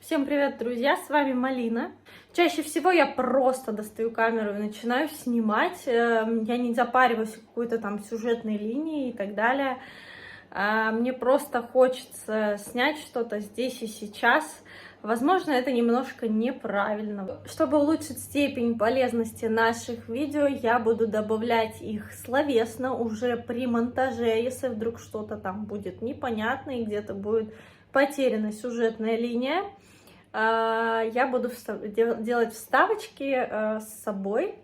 Всем привет, друзья! С вами Малина. Чаще всего я просто достаю камеру и начинаю снимать. Я не запариваюсь какой-то там сюжетной линии и так далее. Мне просто хочется снять что-то здесь и сейчас. Возможно, это немножко неправильно. Чтобы улучшить степень полезности наших видео, я буду добавлять их словесно уже при монтаже. Если вдруг что-то там будет непонятно и где-то будет потеряна сюжетная линия, я буду делать вставочки с собой,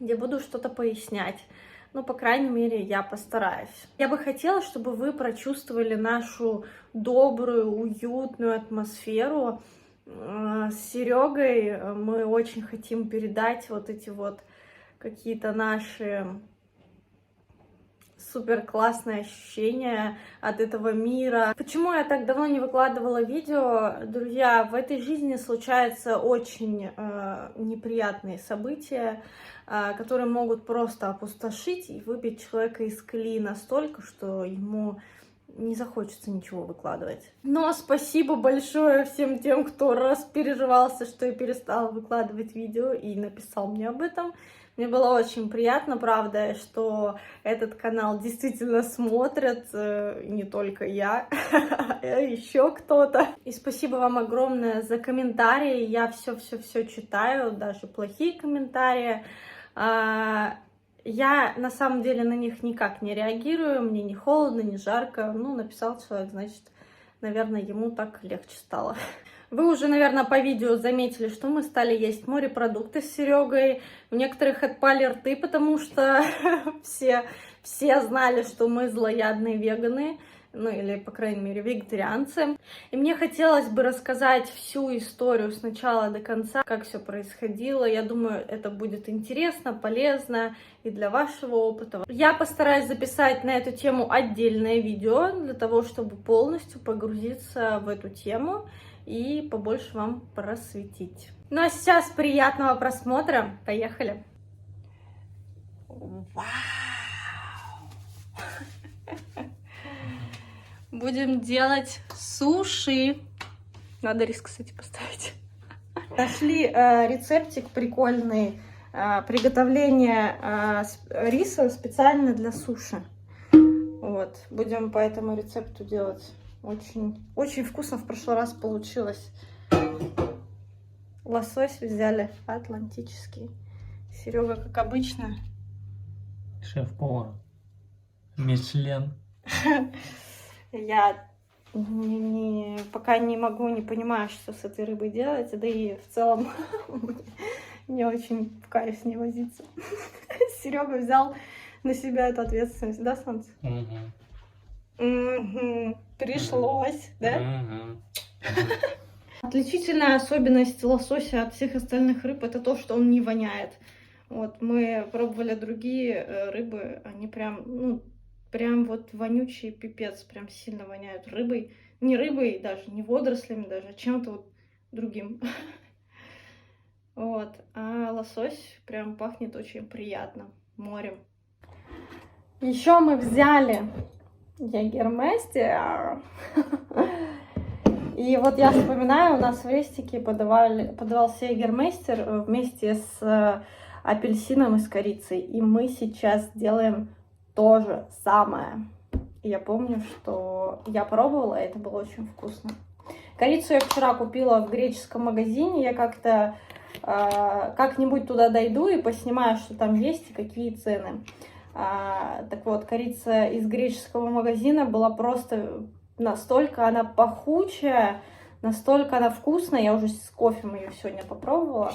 где буду что-то пояснять. Ну, по крайней мере, я постараюсь. Я бы хотела, чтобы вы прочувствовали нашу добрую, уютную атмосферу. С Серегой мы очень хотим передать вот эти вот какие-то наши супер классные ощущения от этого мира. Почему я так давно не выкладывала видео? Друзья, в этой жизни случаются очень неприятные события, которые могут просто опустошить и выбить человека из колеи настолько, что ему не захочется ничего выкладывать. Но спасибо большое всем тем, кто распереживался, что я перестала выкладывать видео и написал мне об этом. Мне было очень приятно, правда, что этот канал действительно смотрят не только я, а еще кто-то. И спасибо вам огромное за комментарии. Я все читаю, даже плохие комментарии. Я на самом деле на них никак не реагирую, мне не холодно, не жарко. Ну, написал человек, значит, наверное, ему так легче стало. Вы уже, наверное, по видео заметили, что мы стали есть морепродукты с Серегой. У некоторых отпали рты, потому что все знали, что мы злоядные веганы, ну или, по крайней мере, вегетарианцы. И мне хотелось бы рассказать всю историю с начала до конца, как все происходило. Я думаю, это будет интересно, полезно и для вашего опыта. Я постараюсь записать на эту тему отдельное видео, для того, чтобы полностью погрузиться в эту тему и побольше вам просветить. Ну а сейчас приятного просмотра. Поехали! Вау! Будем делать суши. Надо рис, кстати, поставить. Нашли рецептик прикольный. Приготовление риса специально для суши. Вот. Будем по этому рецепту делать. Очень вкусно в прошлый раз получилось. Лосось взяли атлантический. Серега, как обычно. Шеф-повар. Мишлен. Я пока не понимаю, что с этой рыбой делать. Да и в целом не очень в кайф с ней возиться. Серега взял на себя эту ответственность, да, солнце? Пришлось, да? Отличительная особенность лосося от всех остальных рыб — это то, что он не воняет. Вот, мы пробовали другие рыбы, они прям вот вонючие, пипец, прям сильно воняют рыбой. Не рыбой даже, не водорослями даже, а чем-то вот другим. Вот, а лосось прям пахнет очень приятно, морем. Еще мы взяли Ягермейстер. И вот я вспоминаю, у нас в рестике подавался Ягермейстер вместе с апельсином и с корицей. И мы сейчас делаем то же самое. И я помню, что я пробовала, и это было очень вкусно. Корицу я вчера купила в греческом магазине. Я как-то как-нибудь туда дойду и поснимаю, что там есть и какие цены. Так вот, корица из греческого магазина была просто настолько она пахучая, настолько она вкусная. Я уже с кофе ее сегодня попробовала.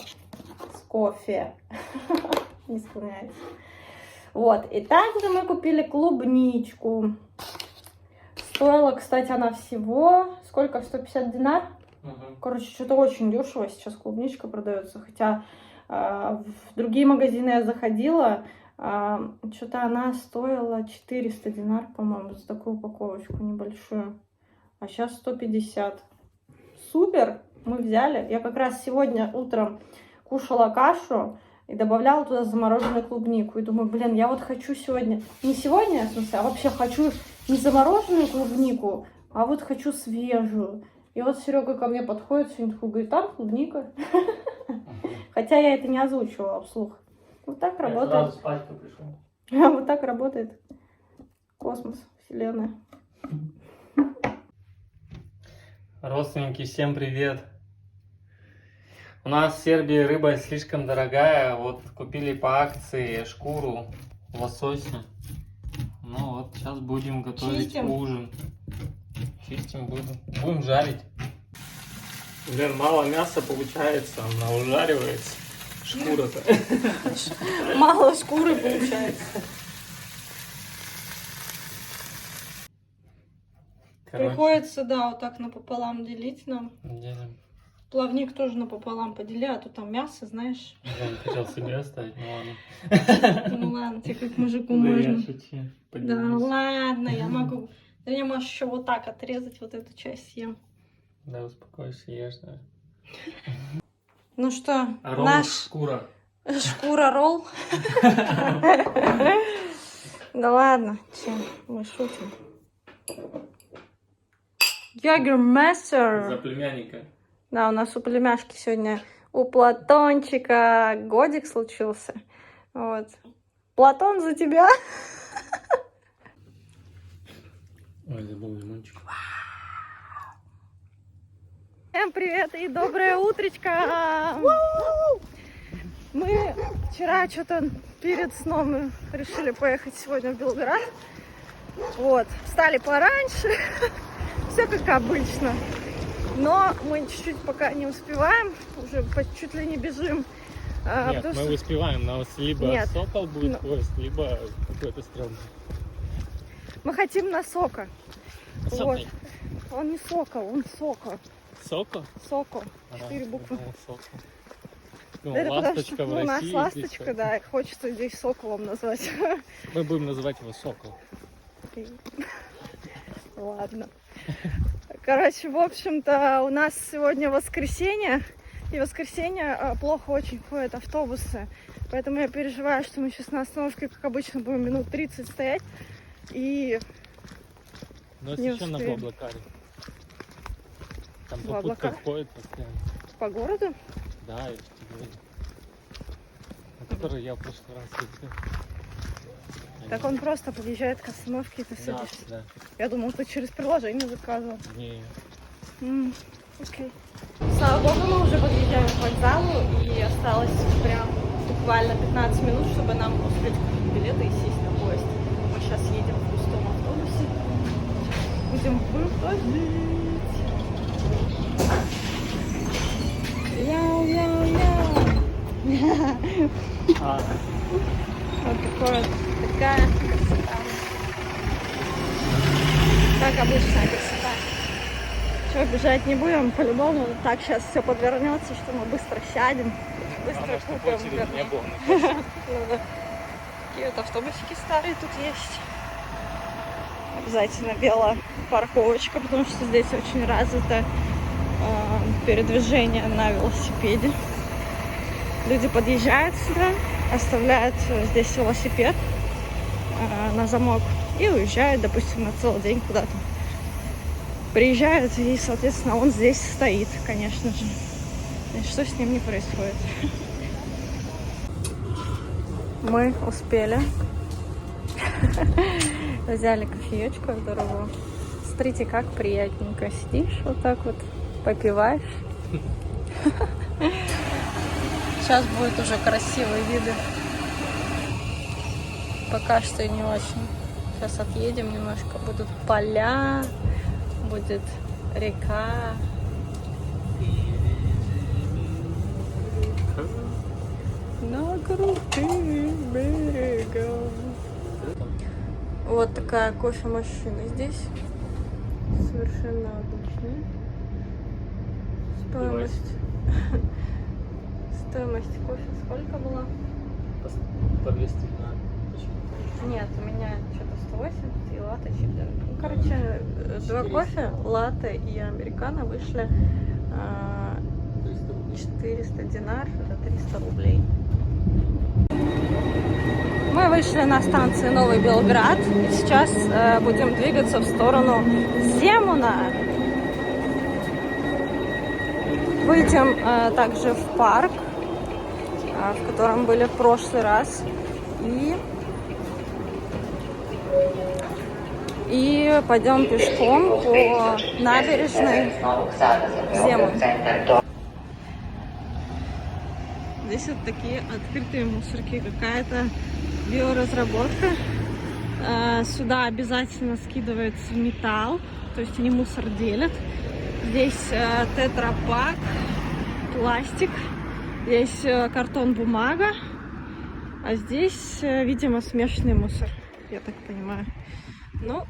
С кофе. Не склоняйтесь. Вот. И также мы купили клубничку. Стоила, кстати, она всего... Сколько? 150 динар? Короче, что-то очень дешево сейчас клубничка продается. Хотя в другие магазины я заходила... Что-то она стоила 400 динар, по-моему, за такую упаковочку небольшую. А сейчас 150. Супер! Мы взяли. Я как раз сегодня утром кушала кашу и добавляла туда замороженную клубнику. И думаю, блин, я вот хочу сегодня... Не сегодня, в смысле, а вообще хочу не замороженную клубнику, а вот хочу свежую. И вот Серега ко мне подходит, сегодня такой говорит, там клубника. Хотя я это не озвучивала вслух. Вот так Я работает. сразу спать пришел. Вот так работает космос, Вселенная. Родственники, всем привет! У нас в Сербии рыба слишком дорогая. Вот купили по акции шкуру лосося. Ну вот сейчас будем готовить Чистим. ужин. Чистим будем. Будем жарить. Блин, мало мяса получается, она ужаривается. Шкура-то. Мало шкуры получается. Короче, Приходится, да, вот так напополам делить нам. делим. Плавник тоже напополам подели, а то там мясо, знаешь. Я не хотел себе оставить, ну ладно. Ну ладно, тебе как мужику Да я можно. шучу. Да Поделюсь. ладно, я могу. Да я можешь еще вот так отрезать вот эту часть съем. Да, успокойся, ешь, да. Ну что, А ролл наш шкура. шкура-ролл. Да ладно, чем мы шутим. За Ягермастер. племянника. Да, у нас у племяшки сегодня, у Платончика годик случился. Вот. Платон, за тебя. Ой, забыл лимончик. Всем привет и доброе утречко! Мы вчера что-то перед сном решили поехать сегодня в Белград. Вот, встали пораньше, все как обычно. Но мы чуть-чуть пока не успеваем, уже чуть ли не бежим. Нет, мы успеваем, но либо Нет. сокол будет Ну. поезд, либо какой-то стрёмный. Мы хотим на Сока. Сокол. Вот. Он не Сокол, он Соко. Сокол? Соко. А, 4 буквы. я думал, сокол. Ну, Это потому ласточка что в у нас России. ласточка, здесь да, и хочется здесь Соколом назвать. Мы будем называть его сокол. Ладно. Короче, в общем-то, у нас сегодня воскресенье, и в воскресенье плохо очень ходят автобусы. Поэтому я переживаю, что мы сейчас на остановке, как обычно, будем минут 30 стоять. И Но Не еще на успеем. Блаблакаре. Там Блаблакар? попутка ходит постоянно. по городу. Да, я тебе говорю. На который я в прошлый раз ездил. Так он просто подъезжает к остановке, и ты Да, садишься. да. Я думала, ты через приложение заказывал. Не, Окей. Слава богу, мы уже подъезжаем к вокзалу, и осталось прям буквально 15 минут, чтобы нам успеть купить билеты и сесть на поезд. Мы сейчас едем в пустом автобусе. Будем выходить. Яу-яу-яу. Вот такая красота. Как обычная красота. Чего, бежать не будем, по-любому. Так сейчас все подвернется, что мы быстро сядем, быстро главное, чтобы купим. очередь не было. Ну да. Такие вот автобусики старые тут есть. Обязательно белая парковочка, потому что здесь очень развито передвижение на велосипеде. Люди подъезжают сюда, оставляют здесь велосипед на замок и уезжают, допустим, на целый день куда-то. Приезжают, и, соответственно, он здесь стоит, конечно же. И что с ним не происходит. Мы успели. Взяли кофеечку в дорогу. Смотрите, как приятненько сидишь, вот так вот попиваешь. Сейчас будут уже красивые виды. Пока что не очень. Сейчас отъедем немножко. Будут поля, будет река. На крутых берегах. Вот такая кофемашина здесь. Совершенно обычная. Стоимость. Стоимость кофе сколько была? По 200 на. Нет, у меня что-то 180 и латте чипсы. Ну, короче, 2 кофе, латте и американо вышли 400 динар, это 300 рублей. Мы вышли на станции Новый Белград и сейчас будем двигаться в сторону Земуна. Выйдем также в парк, в котором были в прошлый раз. И пойдем пешком по набережной Земан. Здесь вот такие открытые мусорки, какая-то биоразработка. Сюда обязательно скидывается металл, то есть они мусор делят. Здесь тетрапак, пластик, здесь картон, бумага, а здесь, видимо, смешанный мусор, я так понимаю. Ну,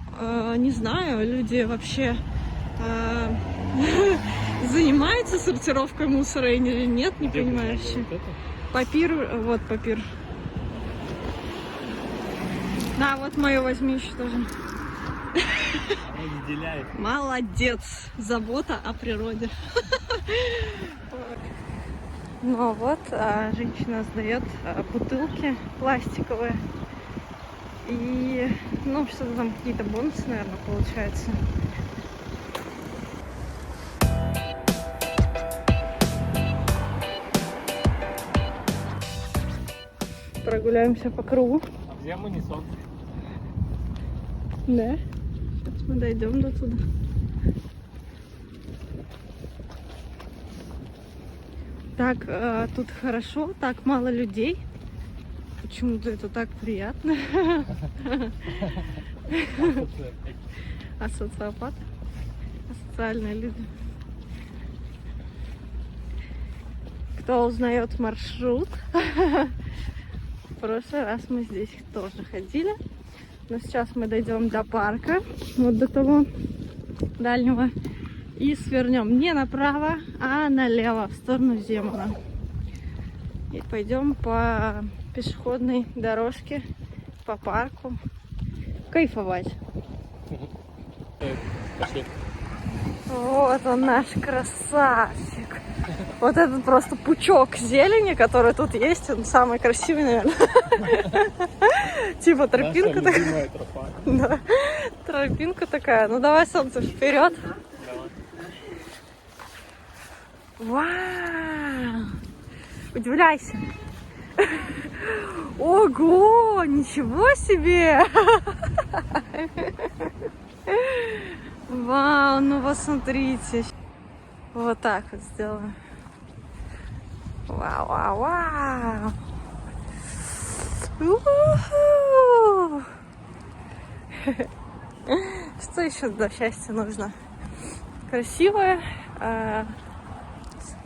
не знаю, люди вообще занимаются сортировкой мусора или нет, не понимаю вообще. Папир, вот папир. Да, вот мое возьми еще тоже. Молодец, забота о природе. Ну вот, женщина сдает бутылки пластиковые. И, ну, что-то там, какие-то бонусы, наверное, получается. Прогуляемся по кругу. А где мы не солнце? Да. Сейчас мы дойдем до туда. Так, тут хорошо, так мало людей. Почему-то это так приятно. А социопат? Асоциальные люди. Кто узнает маршрут? В прошлый раз мы здесь тоже ходили. Но сейчас мы дойдем до парка, вот до того дальнего. И свернем не направо, а налево, в сторону Земана. И пойдем по пешеходной дорожке, по парку, кайфовать. Пошли. Вот он, наш красавчик. Вот этот просто пучок зелени, который тут есть, он самый красивый, наверное. Типа тропинка такая. Да, тропинка такая. Ну давай, солнце, вперед. Вау! Удивляйся. Ого, ничего себе! Вау, ну посмотрите. Вот так вот сделаем. Вау, вау, вау. У-ху. Что еще для счастья нужно? Красивые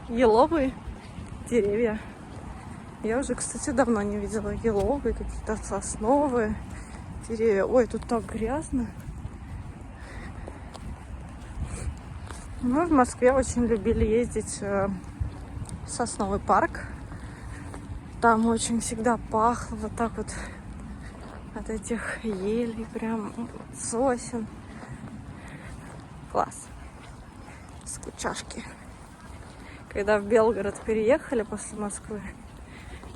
еловые деревья. Я уже, кстати, давно не видела еловые, какие-то сосновые деревья. Ой, тут так грязно. Мы в Москве очень любили ездить в сосновый парк. Там очень всегда пахло вот так вот от этих елей, прям сосен. Класс. Скучашки. Когда в Белгород переехали после Москвы,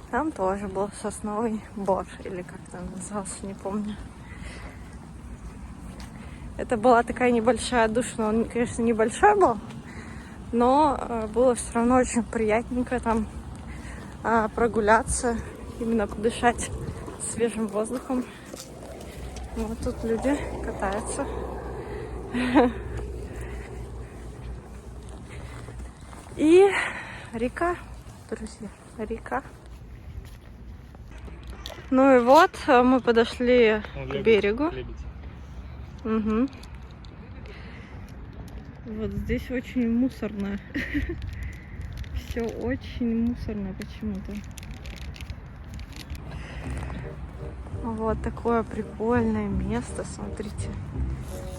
там тоже был сосновый бор, или как там назывался, не помню. Это была такая небольшая душина, он, конечно, небольшой был, но было все равно очень приятненько там прогуляться, именно подышать свежим воздухом. Вот тут люди катаются. И река, друзья, река. Ну и вот мы подошли к берегу. Угу. Вот здесь очень мусорно. Все очень мусорно почему-то. Вот такое прикольное место, смотрите.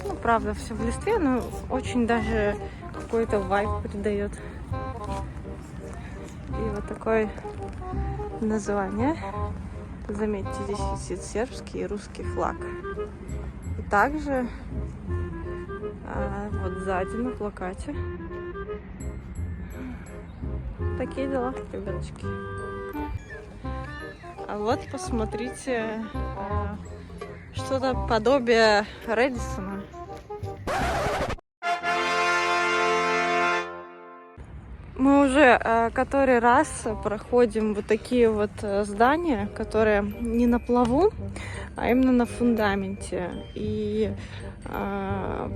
Ну, правда, все в листве, но очень даже какой-то вайб придает. И вот такое название. Заметьте, здесь висит сербский и русский флаг. И также вот сзади на плакате такие дела, ребяточки. А вот посмотрите, что-то подобие Рэдисона. Мы уже который раз проходим вот такие вот здания, которые не на плаву, а именно на фундаменте. И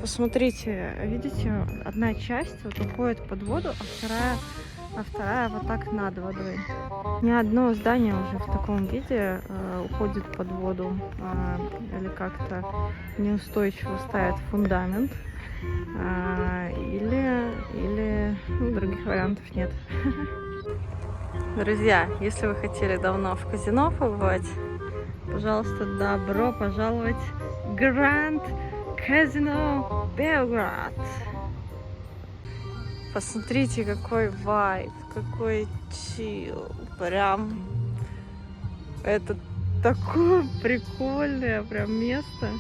посмотрите, видите, одна часть вот уходит под воду, а вторая вот так над водой. Ни одно здание уже в таком виде уходит под воду или как-то неустойчиво ставит фундамент. Или других вариантов нет. Друзья, если вы хотели давно в казино побывать, пожалуйста, добро пожаловать в Grand Casino Belgrade. Посмотрите, какой вайб, какой чил. Прям это такое прикольное прям место.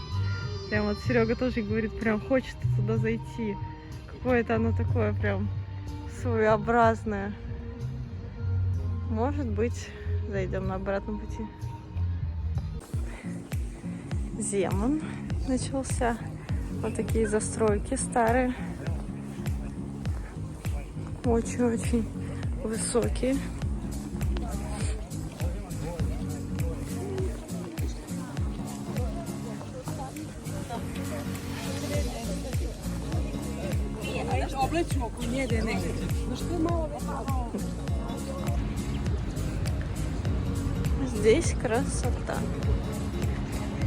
Прям вот Серега тоже говорит, прям хочется туда зайти. Какое-то оно такое прям своеобразное. Может быть, зайдем на обратном пути. Земан начался. Вот такие застройки старые. Очень-очень высокие. Здесь красота.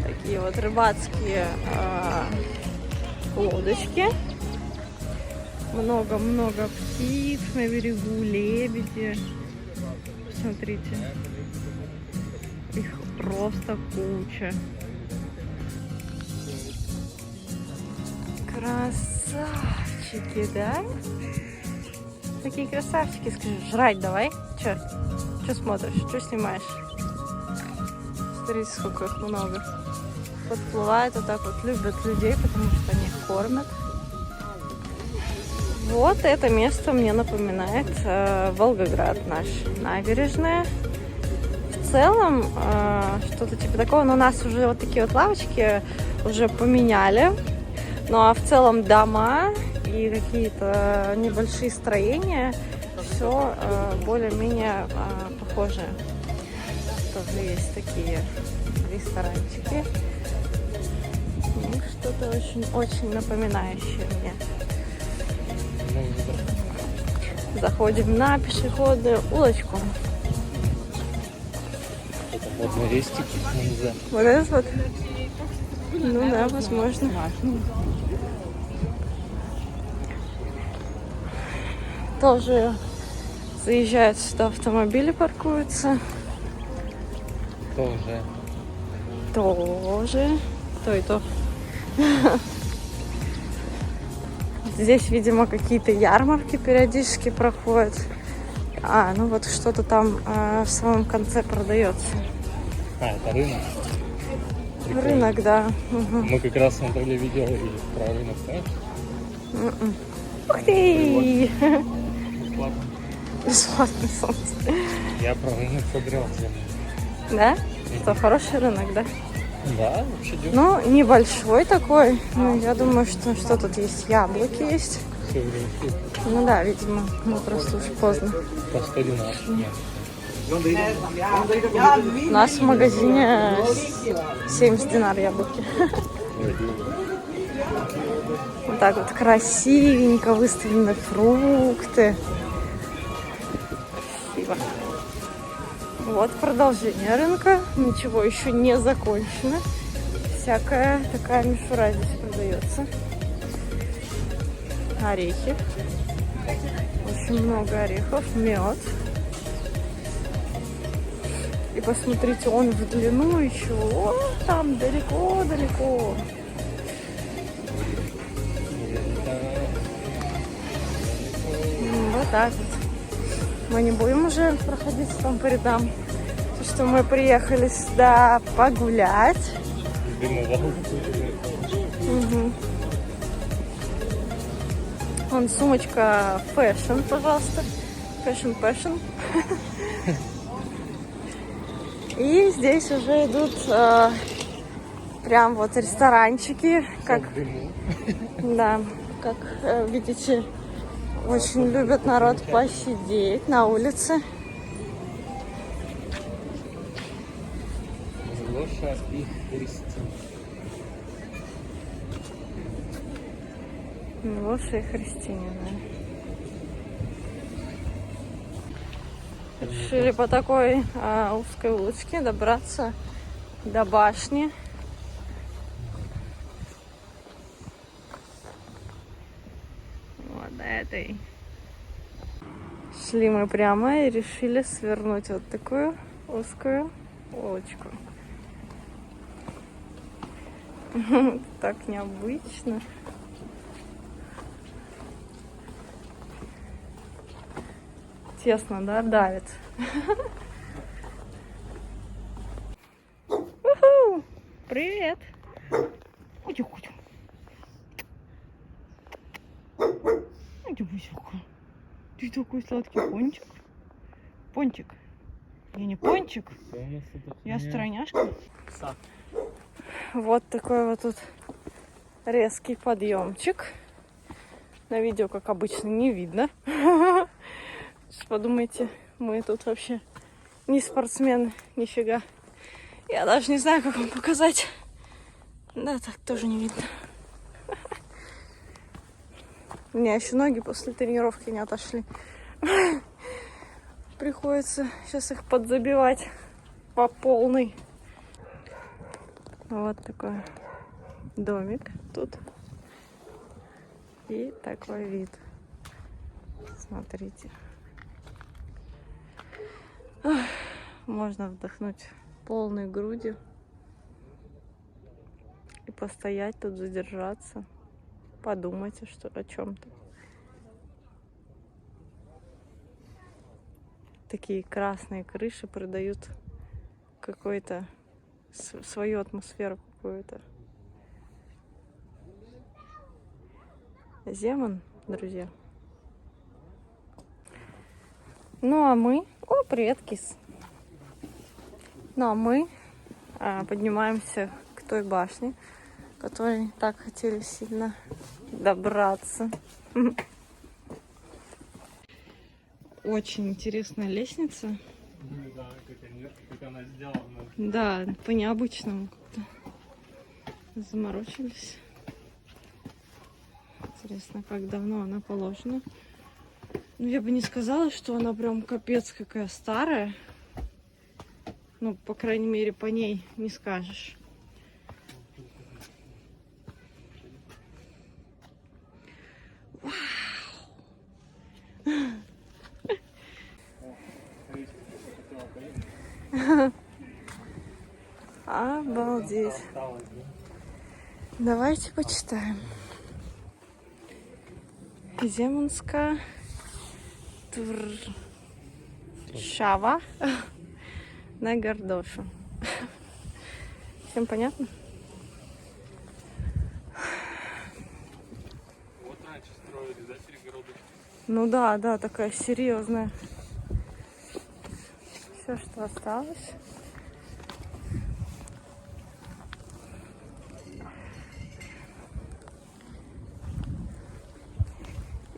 Такие вот рыбацкие лодочки. Много-много птиц на берегу, лебеди. Смотрите. Их просто куча. Красавчики, да? Такие красавчики, скажи, жрать давай. Чё смотришь? Чё снимаешь? Смотрите, сколько их много. Подплывают вот так вот, любят людей, потому что они их кормят. Вот это место мне напоминает Волгоград наш, набережная. В целом, что-то типа такого, но у нас уже вот такие вот лавочки уже поменяли. Ну а в целом дома и какие-то небольшие строения, все более-менее похожие. Тоже есть такие ресторанчики. Ну, что-то очень напоминающее мне. Заходим на пешеходную улочку. Это водные рестики, нельзя. Вот этот вот? Ну да, возможно. Тоже заезжают сюда автомобили, паркуются. Тоже. То и то. Здесь, видимо, какие-то ярмарки периодически проходят. Ну вот что-то там в самом конце продается. Это рынок. Прикольно. Рынок, да. Угу. Мы как раз смотрели видео и про рынок, знаешь? Ух ты! Бесплатно. Бесплатный солнце. Я про рынок смотрел. Да? Что, хороший рынок, да? Да, вообще дёшево. Ну, небольшой такой. Ну, я думаю, что тут есть яблоки есть. Всё время. Ну да, видимо, просто уже поздно. По 100 динар. У нас в магазине 70 динар яблоки. Вот так вот красивенько выставлены фрукты. Красиво. Вот продолжение рынка. Ничего еще не закончено. Всякая такая мишура здесь продается. Орехи. Очень много орехов. Мед. И посмотрите, он в длину еще. Вот там далеко-далеко. Вот так вот. Мы не будем уже проходить там по рядам. Потому что мы приехали сюда погулять. Угу. Вон сумочка Fashion, пожалуйста. Fashion. И здесь уже идут прям вот ресторанчики. Как, да, как видите, Очень любит народ посидеть на улице. Лоша и Христина. Лоша и Христине, да. Решили по такой узкой улочке добраться до башни. Вот до этой. Шли мы прямо и решили свернуть вот такую узкую улочку. Так необычно. Тесно, да? Давит. Уху! Привет! Ты такой сладкий пончик. Пончик. Я не пончик. Я стройняшка. Вот такой вот тут резкий подъемчик. На видео, как обычно, не видно. Подумайте, мы тут вообще не спортсмены, нифига. Я даже не знаю, как вам показать. Да, так тоже не видно. У меня еще ноги после тренировки не отошли. Приходится сейчас их подзабивать по полной. Вот такой домик тут. И такой вид. Смотрите. Можно вдохнуть полной грудью и постоять тут, задержаться, подумать о чем-то. Такие красные крыши придают какой-то свою атмосферу какую-то. Земан, друзья. Ну а мы... О, привет, кис. Ну а мы поднимаемся к той башне, к которой так хотели сильно добраться. Очень интересная лестница. Да, как она сделана. Да, по необычному как-то заморочились. Интересно, как давно она положена. Ну, я бы не сказала, что она прям капец какая старая. Ну, по крайней мере, по ней не скажешь. Обалдеть. Давайте почитаем. Земунска Шава на Гордошу. Всем понятно? Вот раньше строили, да, перегородочку? Ну да, такая серьезная. Все, что осталось.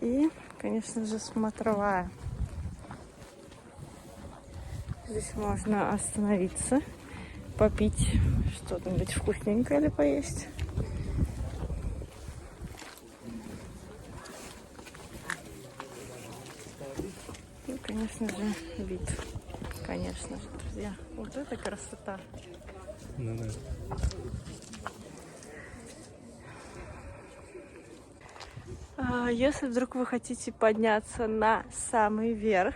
И, конечно же, смотровая. Здесь можно остановиться, попить что-нибудь вкусненькое или поесть. И, конечно же, вид. Конечно же, друзья. Вот это красота. Ну да. Если вдруг вы хотите подняться на самый верх,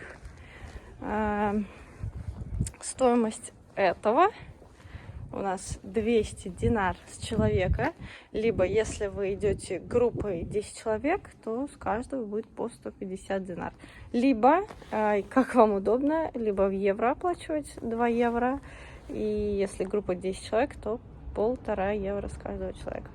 стоимость этого у нас 200 динар с человека. Либо если вы идете группой 10 человек, то с каждого будет по 150 динар. Либо, как вам удобно, либо в евро оплачивать 2 евро. И если группа 10 человек, то 1,5 евро с каждого человека.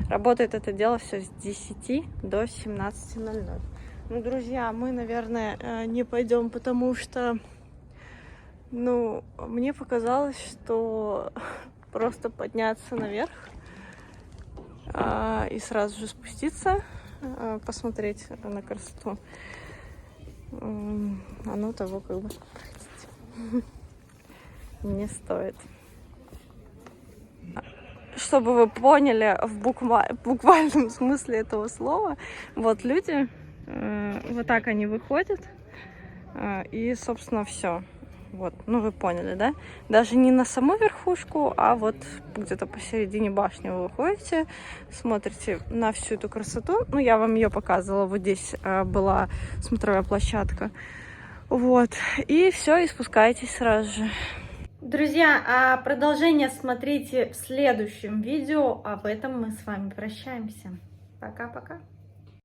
Работает это дело все с 10 до 17:00. Ну, друзья, мы, наверное, не пойдем, потому что, ну, мне показалось, что просто подняться наверх и сразу же спуститься посмотреть на красоту. Оно того как бы, простите, не стоит. Чтобы вы поняли в буквальном смысле этого слова, вот люди, вот так они выходят, и, собственно, все. Вот, ну вы поняли, да? Даже не на саму верхушку, а вот где-то посередине башни вы выходите, смотрите на всю эту красоту. Ну, я вам ее показывала, вот здесь была смотровая площадка. Вот, и все, и спускаетесь сразу же. Друзья, а продолжение смотрите в следующем видео, а в этом мы с вами прощаемся. Пока-пока.